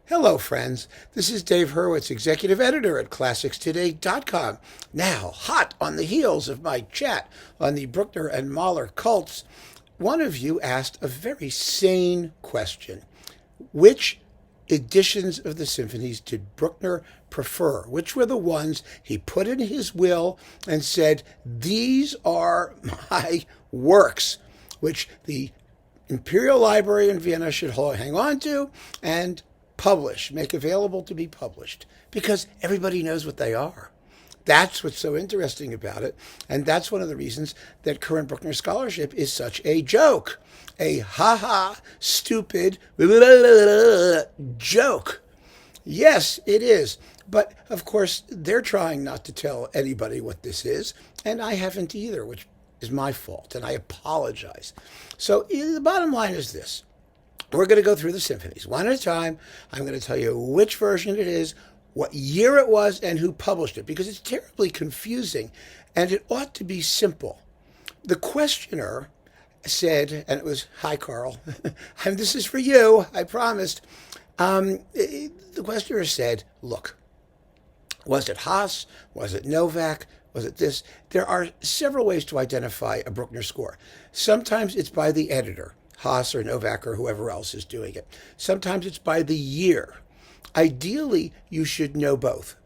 Hello, friends. This is Dave Hurwitz, executive editor at ClassicsToday.com. Now, hot on the heels of my chat on the Bruckner and Mahler cults, one of you asked a very sane question. Which editions of the symphonies did Bruckner prefer? Which were the ones he put in his will and said, these are my works, which the Imperial Library in Vienna should hang on to and make available to be published, because everybody knows what they are. That's what's so interesting about it, and that's one of the reasons that current Bruckner scholarship is such a joke. A ha-ha, stupid joke. Yes, it is. But, of course, they're trying not to tell anybody what this is, and I haven't either, which is my fault, and I apologize. So the bottom line is this. We're going to go through the symphonies one at a time. I'm going to tell you which version it is, what year it was, and who published it, because it's terribly confusing, and it ought to be simple. The questioner said, and it was, hi, Carl, and this is for you, I promised. The questioner said, look, was it Haas? Was it Novak? Was it this? There are several ways to identify a Bruckner score. Sometimes it's by the editor, Haas or Novak or whoever else is doing it. Sometimes it's by the year. Ideally, you should know both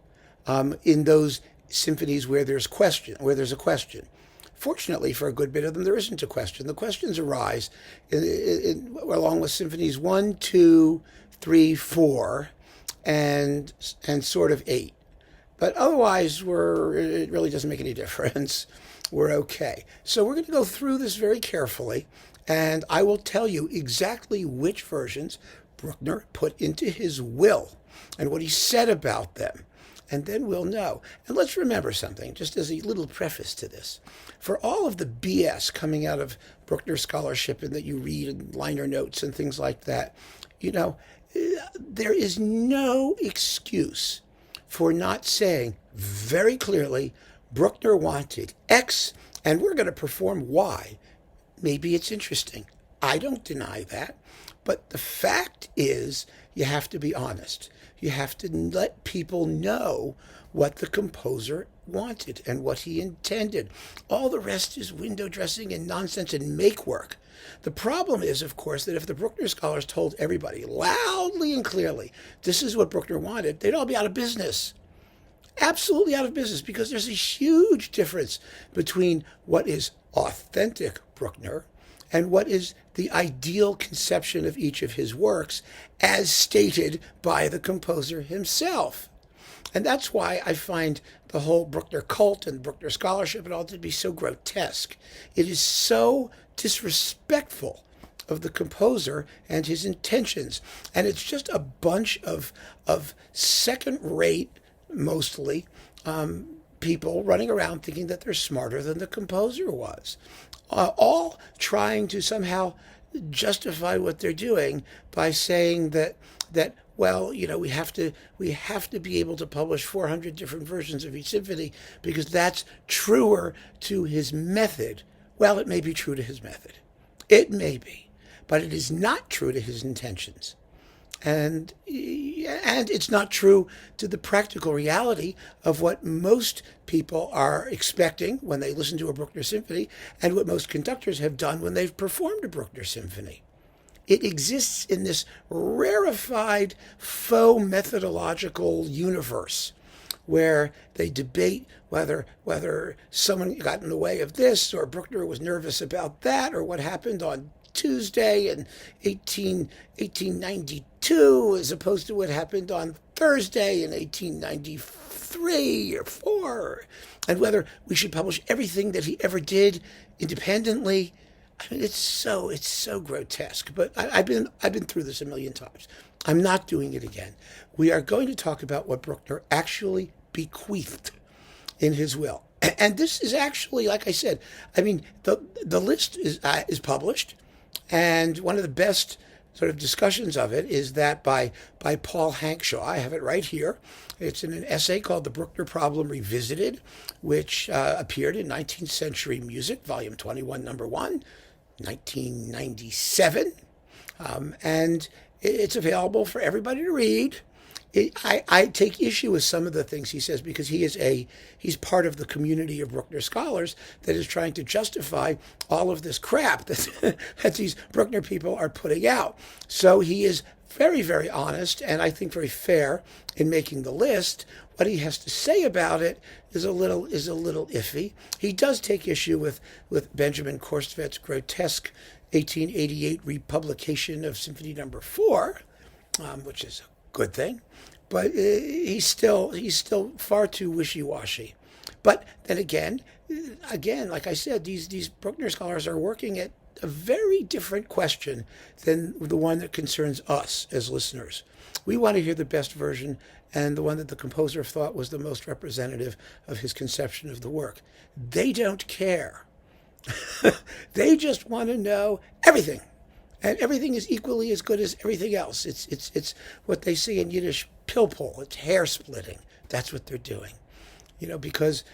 in those symphonies where there's a question. Fortunately, for a good bit of them, there isn't a question. The questions arise along with symphonies 1, 2, 3, 4, and sort of 8. But otherwise, it really doesn't make any difference. We're okay. So we're going to go through this very carefully, and I will tell you exactly which versions Bruckner put into his will and what he said about them. And then we'll know. And let's remember something, just as a little preface to this. For all of the BS coming out of Bruckner scholarship and that you read in liner notes and things like that, there is no excuse for not saying very clearly, Bruckner wanted X, and we're going to perform Y. Maybe it's interesting. I don't deny that. But the fact is, you have to be honest. You have to let people know what the composer wanted and what he intended. All the rest is window dressing and nonsense and make work. The problem is, of course, that if the Bruckner scholars told everybody loudly and clearly, this is what Bruckner wanted, they'd all be out of business. Absolutely out of business, because there's a huge difference between what is authentic Bruckner and what is the ideal conception of each of his works as stated by the composer himself. And that's why I find the whole Bruckner cult and Bruckner scholarship and all to be so grotesque. It is so disrespectful of the composer and his intentions. And it's just a bunch of second-rate, mostly, people running around thinking that they're smarter than the composer was. All trying to somehow justify what they're doing by saying that well, we have to be able to publish 400 different versions of each symphony because that's truer to his method. Well, it may be true to his method. It may be, but it is not true to his intentions. And it's not true to the practical reality of what most people are expecting when they listen to a Bruckner symphony and what most conductors have done when they've performed a Bruckner symphony. It exists in this rarefied, faux methodological universe where they debate whether someone got in the way of this or Bruckner was nervous about that or what happened on Tuesday in 1892 as opposed to what happened on Thursday in 1893 or 4, and whether we should publish everything that he ever did independently. I mean, it's so grotesque. But I've been through this a million times. I'm not doing it again. We are going to talk about what Bruckner actually bequeathed in his will. And this is actually, like I said, I mean, the list is published. And one of the best sort of discussions of it is that by Paul Hankshaw. I have it right here. It's in an essay called The Bruckner Problem Revisited, which appeared in 19th Century Music, Volume 21, Number 1, 1997. And It's available for everybody to read. I take issue with some of the things he says because he's part of the community of Bruckner scholars that is trying to justify all of this crap that, that these Bruckner people are putting out. So he is very, very honest and I think very fair in making the list. What he has to say about it is a little iffy. He does take issue with Benjamin Korstvett's grotesque 1888 republication of Symphony No. 4, which is a good thing, but he's still far too wishy-washy. But then again, like I said, these Bruckner scholars are working at a very different question than the one that concerns us as listeners. We want to hear the best version and the one that the composer thought was the most representative of his conception of the work. They don't care. They just want to know everything. And everything is equally as good as everything else. It's what they say in Yiddish, pilpul. It's hair splitting. That's what they're doing. Because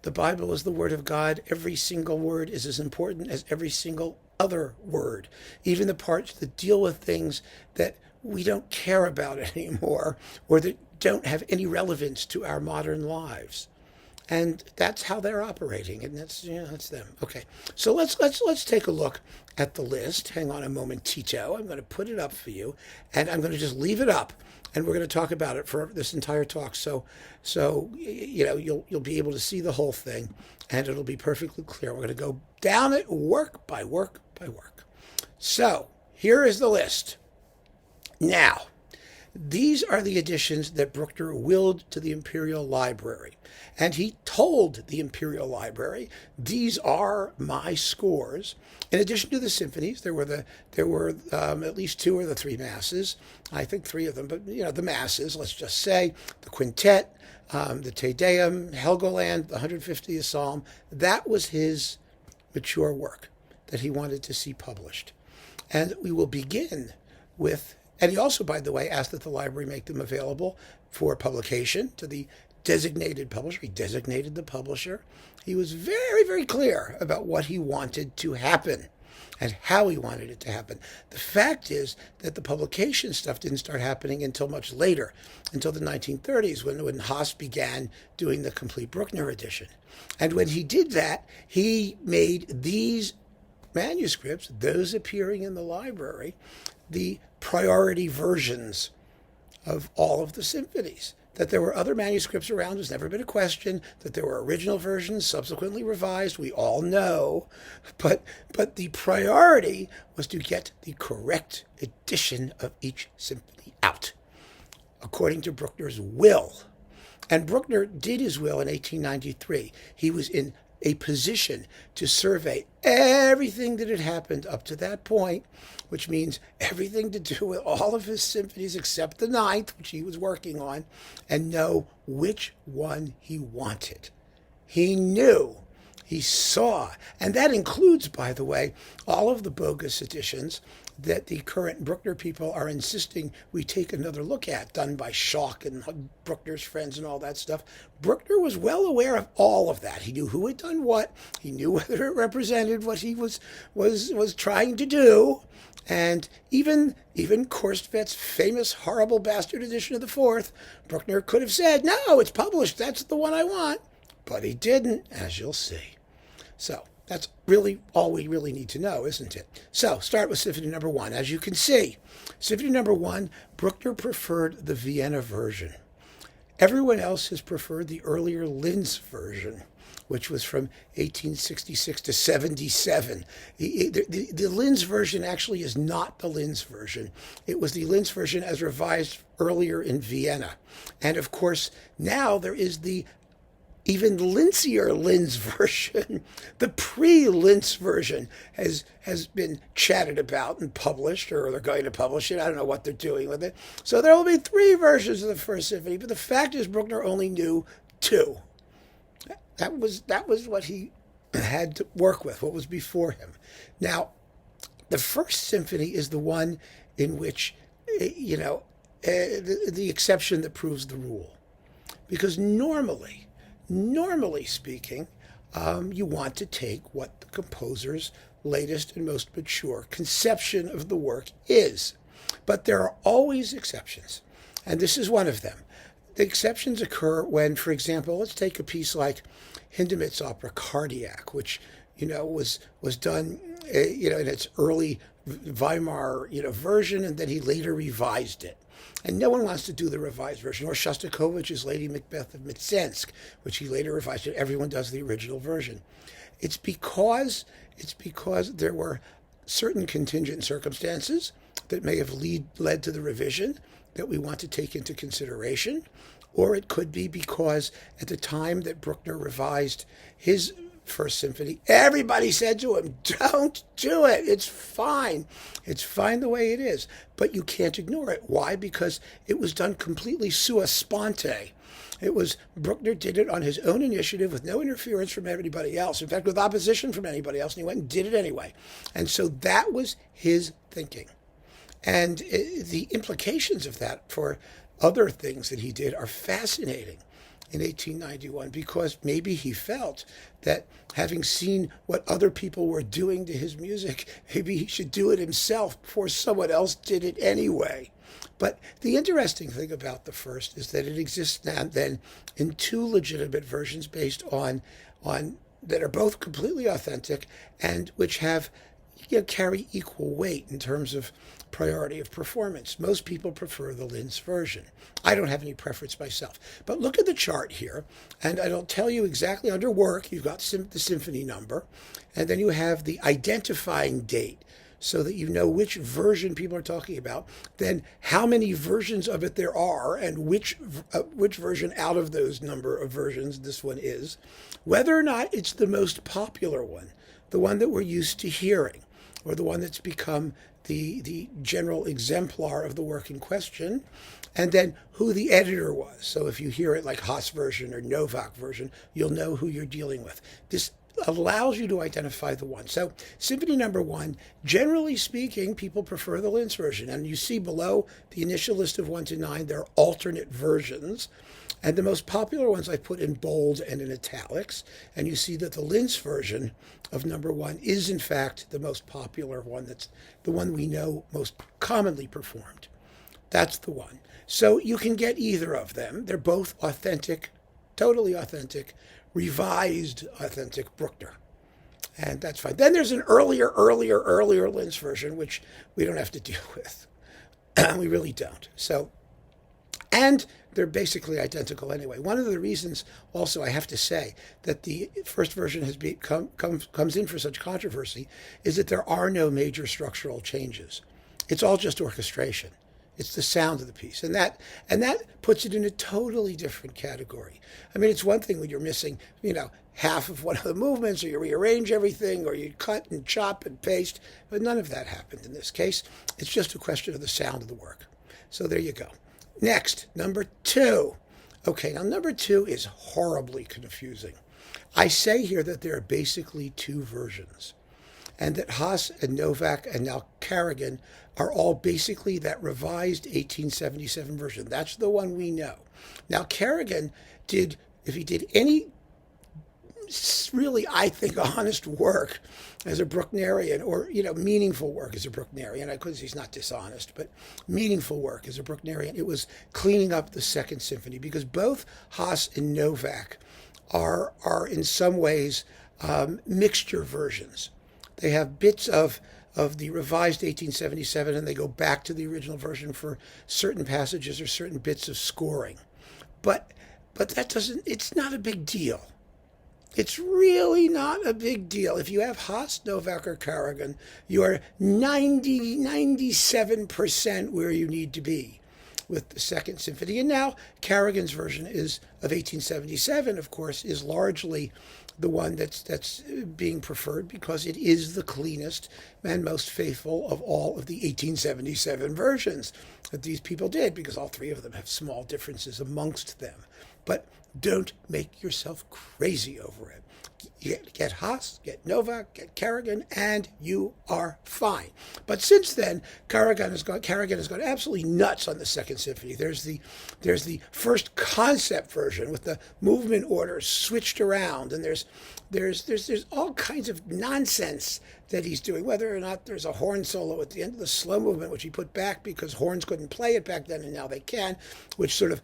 the Bible is the word of God, every single word is as important as every single other word. Even the parts that deal with things that we don't care about anymore or that don't have any relevance to our modern lives. And that's how they're operating, and that's them. Okay, so let's take a look at the list. Hang on a moment, Tito. I'm going to put it up for you, and I'm going to just leave it up, and we're going to talk about it for this entire talk. So you'll be able to see the whole thing, and it'll be perfectly clear. We're going to go down it work by work by work. So here is the list. Now, these are the editions that Bruckner willed to the Imperial Library. And he told the Imperial Library, these are my scores. In addition to the symphonies, there were at least two or the three masses. I think three of them, but the masses, let's just say, the quintet, the Te Deum, Helgoland, the 150th Psalm. That was his mature work that he wanted to see published. And we will begin with, and he also, by the way, asked that the library make them available for publication to the designated publisher. He designated the publisher. He was very, very clear about what he wanted to happen and how he wanted it to happen. The fact is that the publication stuff didn't start happening until much later, until the 1930s, when Haas began doing the complete Bruckner edition. And when he did that, he made these manuscripts, those appearing in the library, the priority versions of all of the symphonies. That there were other manuscripts around has never been a question. That there were original versions, subsequently revised, we all know. But the priority was to get the correct edition of each symphony out, according to Bruckner's will. And Bruckner did his will in 1893. He was in a position to survey everything that had happened up to that point, which means everything to do with all of his symphonies except the ninth, which he was working on, and know which one he wanted. He knew, he saw, and that includes, by the way, all of the bogus editions that the current Bruckner people are insisting we take another look at, done by Schock and Bruckner's friends and all that stuff. Bruckner was well aware of all of that. He knew who had done what. He knew whether it represented what he was trying to do. And even Korstvett's famous horrible bastard edition of the fourth, Bruckner could have said, no, it's published. That's the one I want. But he didn't, as you'll see. So that's really all we really need to know, isn't it? So start with Symphony No. 1. As you can see, Symphony No. 1, Bruckner preferred the Vienna version. Everyone else has preferred the earlier Linz version, which was from 1866 to 77. The Linz version actually is not the Linz version. It was the Linz version as revised earlier in Vienna. And of course, now there is the even Lincier Linz version. The pre-Linz version has been chatted about and published, or they're going to publish it. I don't know what they're doing with it. So there will be three versions of the First Symphony, but the fact is Bruckner only knew two. That was what he had to work with, what was before him. Now, the First Symphony is the one in which, the exception that proves the rule. Because normally speaking, you want to take what the composer's latest and most mature conception of the work is. But there are always exceptions, and this is one of them. The exceptions occur when, for example, let's take a piece like Hindemith's opera Cardiac, which was done in its early Weimar version, and then he later revised it. And no one wants to do the revised version, or Shostakovich's Lady Macbeth of Mtsensk, which he later revised it. Everyone does the original version. It's because there were certain contingent circumstances that may have led to the revision that we want to take into consideration, or it could be because at the time that Bruckner revised his First Symphony, everybody said to him, don't do it. It's fine. It's fine the way it is. But you can't ignore it. Why? Because it was done completely sua sponte. Bruckner did it on his own initiative with no interference from anybody else. In fact, with opposition from anybody else, and he went and did it anyway. And so that was his thinking. And the implications of that for other things that he did are fascinating in 1891, because maybe he felt that, having seen what other people were doing to his music, maybe he should do it himself before someone else did it anyway. But the interesting thing about the first is that it exists now then in two legitimate versions based on that are both completely authentic and which have carry equal weight in terms of priority of performance. Most people prefer the Linz version. I don't have any preference myself. But look at the chart here, and it'll tell you exactly under work, you've got the symphony number, and then you have the identifying date, so that you know which version people are talking about, then how many versions of it there are, and which version out of those number of versions this one is, whether or not it's the most popular one, the one that we're used to hearing, or the one that's become the general exemplar of the work in question, and then who the editor was. So if you hear it like Haas version or Novak version, you'll know who you're dealing with. This allows you to identify the one. So Symphony Number 1, generally speaking, people prefer the Linz version. And you see below the initial list of 1 to 9, there are alternate versions. And the most popular ones I put in bold and in italics. And you see that the Linz version of Number 1 is, in fact, the most popular one. That's the one we know most commonly performed. That's the one. So you can get either of them. They're both authentic, totally authentic, revised authentic Bruckner. And that's fine. Then there's an earlier Linz version, which we don't have to deal with. We really don't. So, and they're basically identical anyway. One of the reasons also I have to say that the first version has comes in for such controversy is that there are no major structural changes. It's all just orchestration. It's the sound of the piece. And that puts it in a totally different category. I mean, it's one thing when you're missing, half of one of the movements, or you rearrange everything, or you cut and chop and paste, but none of that happened in this case. It's just a question of the sound of the work. So there you go. Next, number 2. Okay, now number 2 is horribly confusing. I say here that there are basically 2 versions, and that Haas and Novak and now Karajan are all basically that revised 1877 version. That's the one we know. Now, Karajan if he did any really, I think, honest work as a Brucknerian, or, meaningful work as a Brucknerian, because he's not dishonest, but meaningful work as a Brucknerian, it was cleaning up the Second Symphony, because both Haas and Novak are in some ways mixture versions. They have bits of the revised 1877, and they go back to the original version for certain passages or certain bits of scoring. But it's not a big deal. It's really not a big deal. If you have Haas, Novak, or Karajan, you are 97% where you need to be with the Second Symphony. And now Karajan's version of 1877, of course, is largely the one that's being preferred because it is the cleanest and most faithful of all of the 1877 versions that these people did, because all 3 of them have small differences amongst them. But don't make yourself crazy over it. Get Haas, get Novak, get Kerrigan, and you are fine. But since then, Kerrigan has gone absolutely nuts on the Second Symphony. There's the first concept version with the movement orders switched around, and there's all kinds of nonsense that he's doing. Whether or not there's a horn solo at the end of the slow movement, which he put back because horns couldn't play it back then, and now they can, which sort of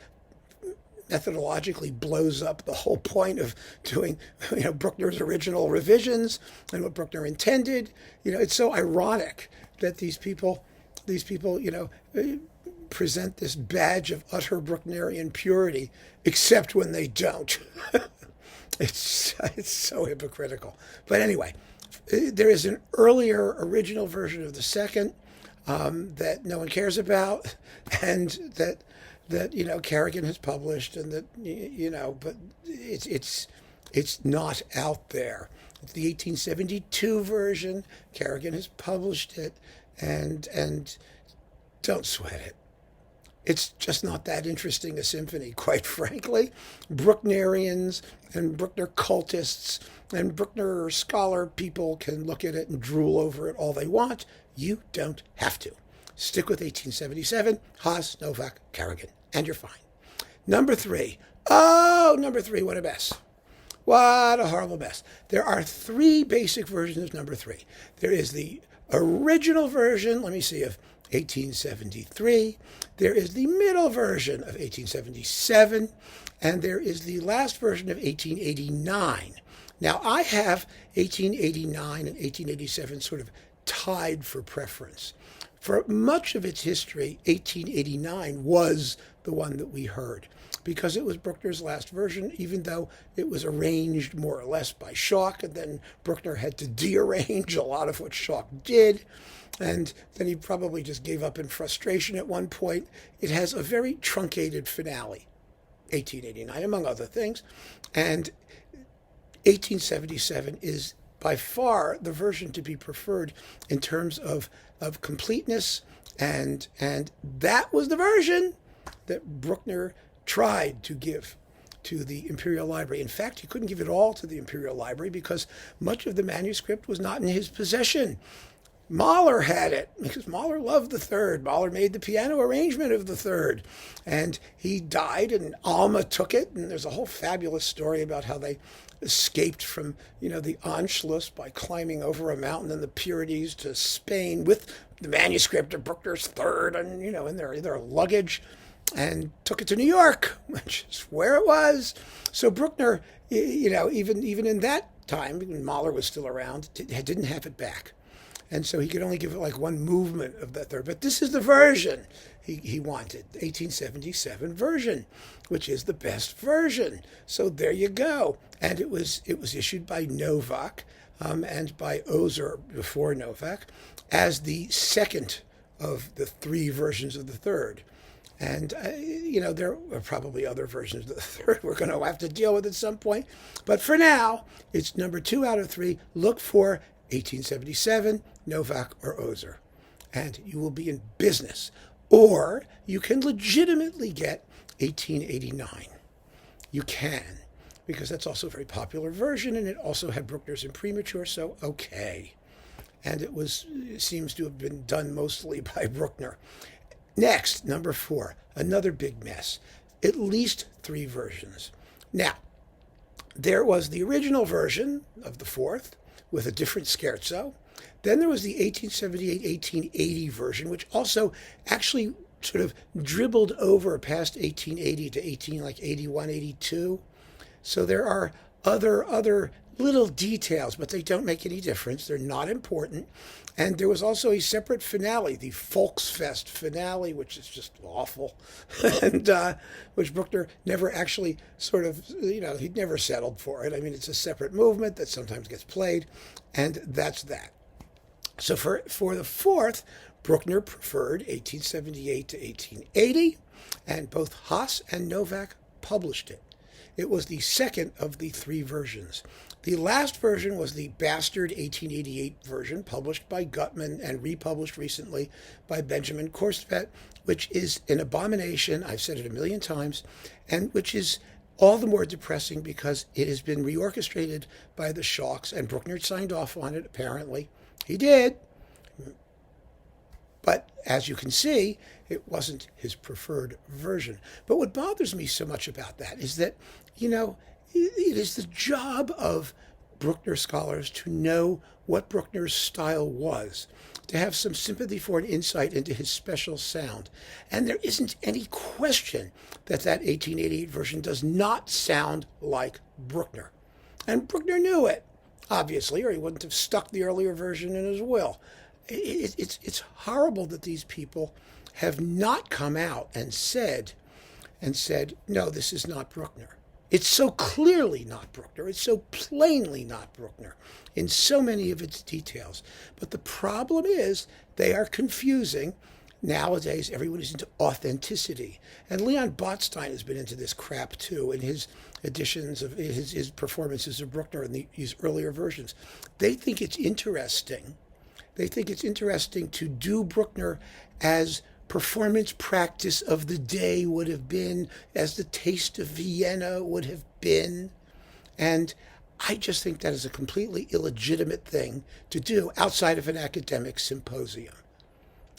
methodologically blows up the whole point of doing, Bruckner's original revisions and what Bruckner intended. It's so ironic that these people, present this badge of utter Brucknerian purity, except when they don't. It's so hypocritical. But anyway, there is an earlier original version of the second that no one cares about, and that Kerrigan has published, and that but it's not out there. It's the 1872 version. Kerrigan has published it, and don't sweat it. It's just not that interesting a symphony, quite frankly. Brucknerians and Bruckner cultists and Bruckner scholar people can look at it and drool over it all they want. You don't have to. Stick with 1877, Haas, Novak, Kerrigan, and you're fine. Number three. Oh, number three, what a mess. What a horrible mess. There are three basic versions of number three. There is the original version, let me see, of 1873. There is the middle version of 1877. And there is the last version of 1889. Now, I have 1889 and 1887 sort of tied for preference. For much of its history, 1889 was the one that we heard, because it was Bruckner's last version, even though it was arranged more or less by Schack, and then Bruckner had to dearrange a lot of what Schack did, and then he probably just gave up in frustration at one point. It has a very truncated finale, 1889, among other things, and 1877 is by far the version to be preferred in terms of completeness, and that was the version that Bruckner tried to give to the Imperial Library. In fact, he couldn't give it all to the Imperial Library because much of the manuscript was not in his possession. Mahler had it, because Mahler loved the third. Mahler made the piano arrangement of the third. And he died, and Alma took it, and there's a whole fabulous story about how they escaped from, the Anschluss by climbing over a mountain in the Pyrenees to Spain with the manuscript of Bruckner's third, and, in their luggage, and took it to New York, which is where it was. So Bruckner, even in that time, when Mahler was still around, didn't have it back. And so he could only give it like one movement of that third. But this is the version he wanted, the 1877 version, which is the best version. So there you go. And it was issued by Novak and by Ozer before Novak as the second of the three versions of the third. And, there are probably other versions of the third we're going to have to deal with at some point. But for now, it's number 2 out of 3. Look for 1877, Novak, or Ozer, and you will be in business. Or you can legitimately get 1889. You can, because that's also a very popular version, and it also had Bruckner's imprimatur, so okay. And it seems to have been done mostly by Bruckner. Next, number 4, another big mess. At least 3 versions. Now, there was the original version of the fourth, with a different scherzo. Then there was the 1878-1880 version, which also actually sort of dribbled over past 1880 to 81, 82. So there are other little details, but they don't make any difference. They're not important. And there was also a separate finale, the Volksfest finale, which is just awful, and which Bruckner never actually he'd never settled for it. I mean, it's a separate movement that sometimes gets played, and that's that. So for the fourth, Bruckner preferred 1878 to 1880, and both Haas and Novak published it. It was the second of the 3 versions. The last version was the bastard 1888 version, published by Gutmann and republished recently by Benjamin Korstvedt, which is an abomination. I've said it a million times, and which is all the more depressing because it has been reorchestrated by the Schocks, and Bruckner signed off on it, apparently. He did. But as you can see, it wasn't his preferred version. But what bothers me so much about that is that, it is the job of Bruckner scholars to know what Bruckner's style was, to have some sympathy for and insight into his special sound. And there isn't any question that 1888 version does not sound like Bruckner. And Bruckner knew it, obviously, or he wouldn't have stuck the earlier version in his will. It's horrible that these people have not come out and said, no, this is not Bruckner. It's so clearly not Bruckner. It's so plainly not Bruckner in so many of its details. But the problem is they are confusing. Nowadays, everyone is into authenticity. And Leon Botstein has been into this crap, too, in his editions of his performances of Bruckner in these earlier versions. They think it's interesting. They think it's interesting to do Bruckner as performance practice of the day would have been, as the Taste of Vienna would have been. And I just think that is a completely illegitimate thing to do outside of an academic symposium.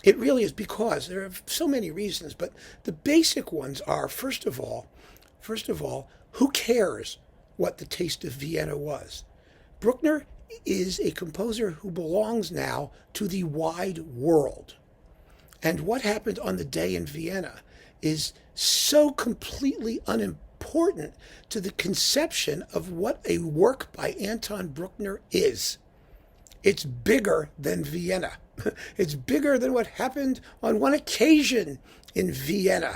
It really is, because there are so many reasons, but the basic ones are, first of all, who cares what the Taste of Vienna was? Bruckner is a composer who belongs now to the wide world. And what happened on the day in Vienna is so completely unimportant to the conception of what a work by Anton Bruckner is. It's bigger than Vienna. It's bigger than what happened on one occasion in Vienna.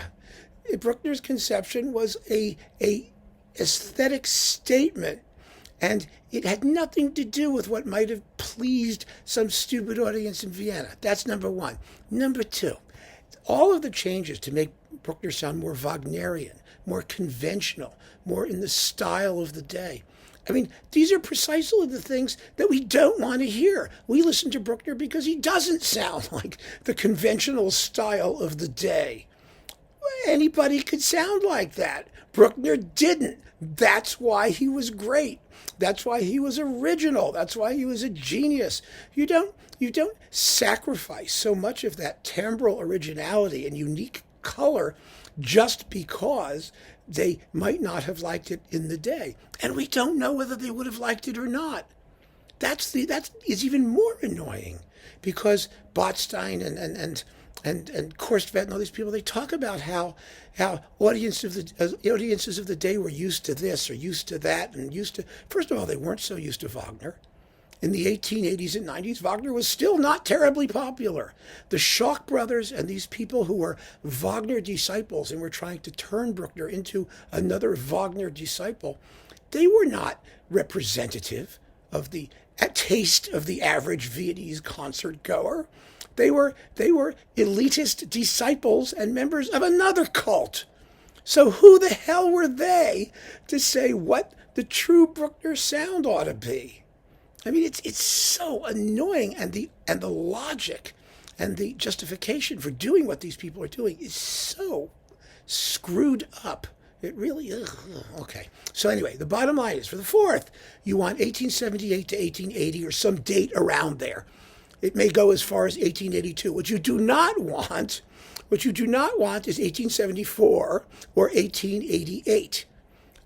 Bruckner's conception was a aesthetic statement, and it had nothing to do with what might have pleased some stupid audience in Vienna. That's number one. Number two, all of the changes to make Bruckner sound more Wagnerian, more conventional, more in the style of the day. I mean, these are precisely the things that we don't want to hear. We listen to Bruckner because he doesn't sound like the conventional style of the day. Anybody could sound like that. Bruckner didn't. That's why he was great. That's why he was original. That's why he was a genius. You don't sacrifice so much of that timbral originality and unique color just because they might not have liked it in the day. And we don't know whether they would have liked it or not. That is even more annoying, because Botstein and Korstvedt and all these people, they talk about how audiences of the day were used to this or used to that, and first of all, they weren't so used to Wagner. In the 1880s and 90s, Wagner was still not terribly popular. The Schock brothers and these people who were Wagner disciples and were trying to turn Bruckner into another Wagner disciple, they were not representative of the taste of the average Viennese concert goer. They were elitist disciples and members of another cult. So who the hell were they to say what the true Bruckner sound ought to be? I mean, it's so annoying, and the logic and the justification for doing what these people are doing is so screwed up. It really is. Okay. So anyway, the bottom line is, for the fourth, you want 1878 to 1880 or some date around there. It may go as far as 1882. What you do not want is 1874 or 1888.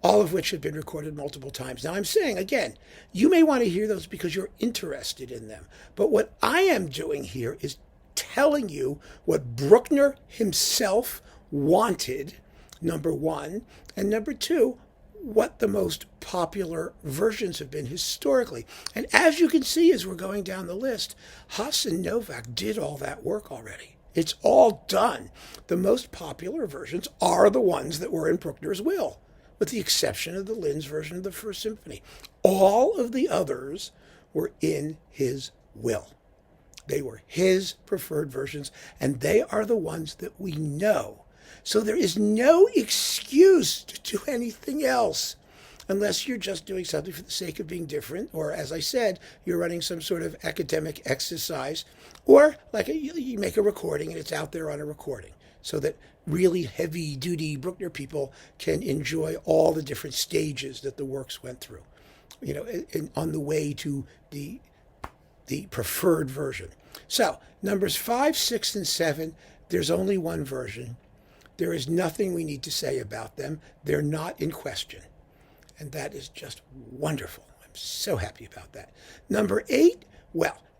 All of which have been recorded multiple times. Now, I'm saying, again, you may want to hear those because you're interested in them. But what I am doing here is telling you what Bruckner himself wanted, number one, and number two, what the most popular versions have been historically. And as you can see, as we're going down the list, Haas and Novak did all that work already. It's all done. The most popular versions are the ones that were in Bruckner's will, with the exception of the Linz version of the First Symphony. All of the others were in his will. They were his preferred versions, and they are the ones that we know. So there is no excuse to do anything else, unless you're just doing something for the sake of being different, or, as I said, you're running some sort of academic exercise, or like you make a recording and it's out there on a recording. so that really heavy-duty Bruckner people can enjoy all the different stages that the works went through, on the way to the preferred version. So numbers 5, 6, and 7, there's only one version. There is nothing we need to say about them. They're not in question. And that is just wonderful. I'm so happy about that. Number 8,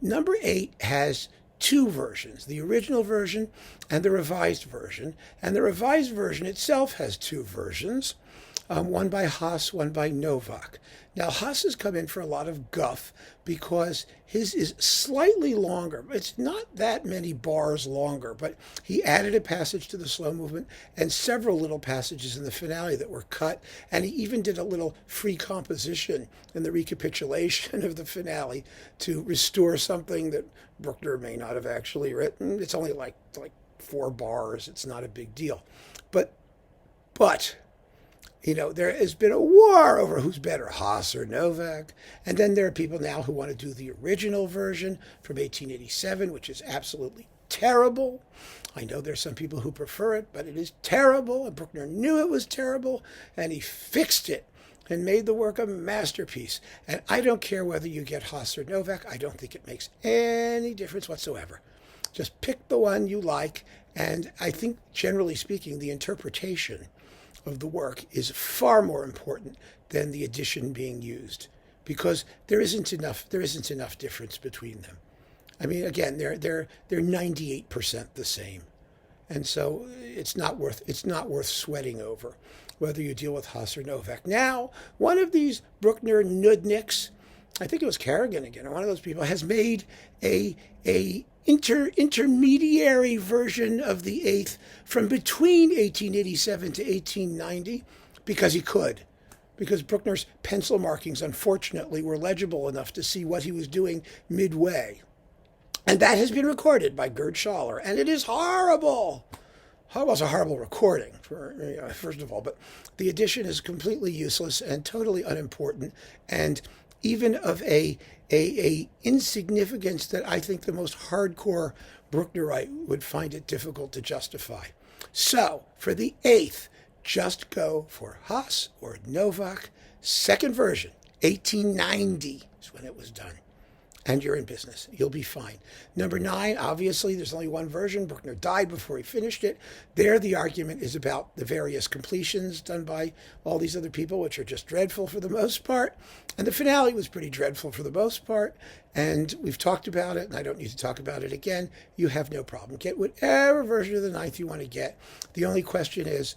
number 8 has two versions, the original version and the revised version. And the revised version itself has two versions, one by Haas, one by Novak. Now, Haas has come in for a lot of guff because his is slightly longer. It's not that many bars longer, but he added a passage to the slow movement and several little passages in the finale that were cut. And he even did a little free composition in the recapitulation of the finale to restore something that Bruckner may not have actually written. It's only like 4 bars. It's not a big deal. But there has been a war over who's better, Haas or Novak. And then there are people now who want to do the original version from 1887, which is absolutely terrible. I know there's some people who prefer it, but it is terrible. And Bruckner knew it was terrible, and he fixed it and made the work a masterpiece. And I don't care whether you get Haas or Novak. I don't think it makes any difference whatsoever. Just pick the one you like. And I think, generally speaking, the interpretation of the work is far more important than the edition being used, because there isn't enough difference between them. I mean, again, they're 98% the same, and so it's not worth sweating over whether you deal with Haas or Novak. Now, one of these Bruckner nudniks, I think it was Kerrigan again, one of those people, has made a intermediary version of the eighth from between 1887 to 1890 because he could. Because Bruckner's pencil markings, unfortunately, were legible enough to see what he was doing midway. And that has been recorded by Gerd Schaller, and it is horrible. It was a horrible recording, first of all, but the edition is completely useless and totally unimportant, and even of a insignificance that I think the most hardcore Brucknerite would find it difficult to justify. So, for the eighth, just go for Haas or Novak, second version, 1890 is when it was done. And you're in business. You'll be fine. Number 9, obviously, there's only one version. Bruckner died before he finished it. There, the argument is about the various completions done by all these other people, which are just dreadful for the most part. And the finale was pretty dreadful for the most part. And we've talked about it, and I don't need to talk about it again. You have no problem. Get whatever version of the ninth you want to get. The only question is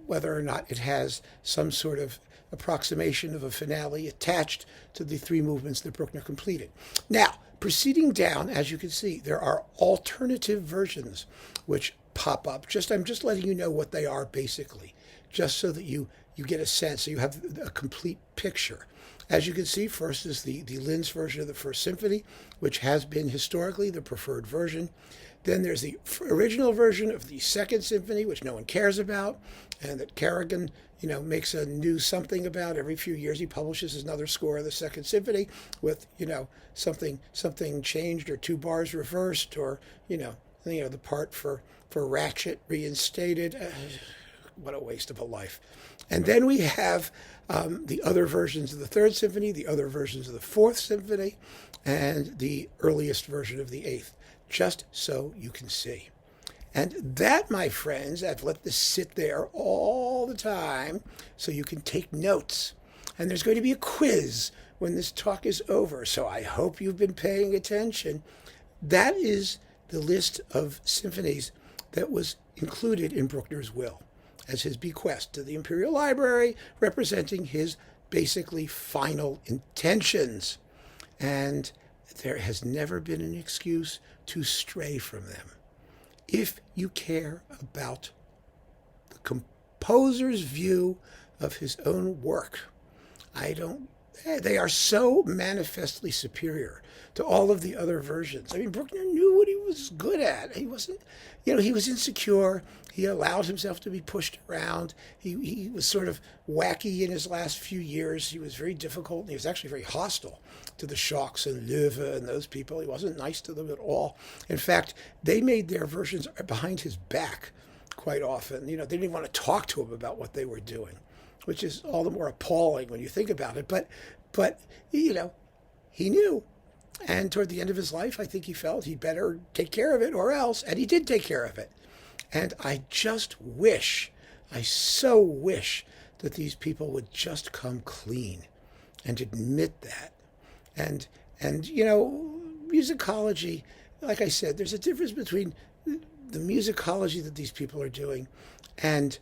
whether or not it has some sort of approximation of a finale attached to the 3 movements that Bruckner completed. Now, proceeding down, as you can see, there are alternative versions which pop up. I'm just letting you know what they are basically, just so that you get a sense, so you have a complete picture. As you can see, first is the Linz version of the First Symphony, which has been historically the preferred version. Then there's the original version of the Second Symphony, which no one cares about, and that Kerrigan, makes a new something about. Every few years he publishes another score of the Second Symphony with, something changed or 2 bars reversed, or, the part for Ratchet reinstated. What a waste of a life. And then we have the other versions of the Third Symphony, the other versions of the Fourth Symphony, and the earliest version of the Eighth, just so you can see. And that, my friends, I've let this sit there all the time so you can take notes. And there's going to be a quiz when this talk is over, so I hope you've been paying attention. That is the list of symphonies that was included in Bruckner's will as his bequest to the Imperial Library, representing his basically final intentions. And there has never been an excuse to stray from them. If you care about the composer's view of his own work, I don't They are so manifestly superior to all of the other versions. I mean, Bruckner knew what he was good at. He wasn't, he was insecure. He allowed himself to be pushed around. He was sort of wacky in his last few years. He was very difficult. And he was actually very hostile to the Schocks and Löwe and those people. He wasn't nice to them at all. In fact, they made their versions behind his back quite often. They didn't even want to talk to him about what they were doing, which is all the more appalling when you think about it. But he knew. And toward the end of his life, I think he felt he'd better take care of it or else. And he did take care of it. And I so wish that these people would just come clean and admit that. And musicology, like I said, there's a difference between the musicology that these people are doing and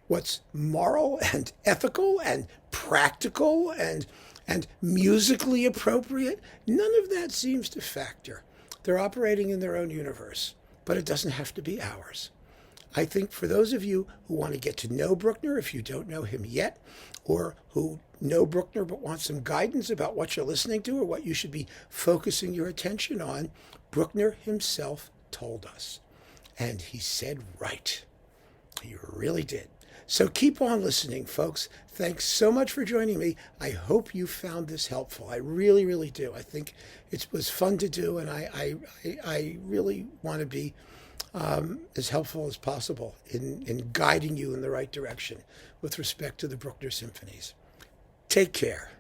what's moral and ethical and practical and musically appropriate. None of that seems to factor. They're operating in their own universe, but it doesn't have to be ours. I think for those of you who want to get to know Bruckner, if you don't know him yet, or who know Bruckner but want some guidance about what you're listening to or what you should be focusing your attention on, Bruckner himself told us. And he said right. He really did. So keep on listening, folks. Thanks so much for joining me. I hope you found this helpful. I really, really do. I think it was fun to do, and I really want to be as helpful as possible in guiding you in the right direction with respect to the Bruckner symphonies. Take care.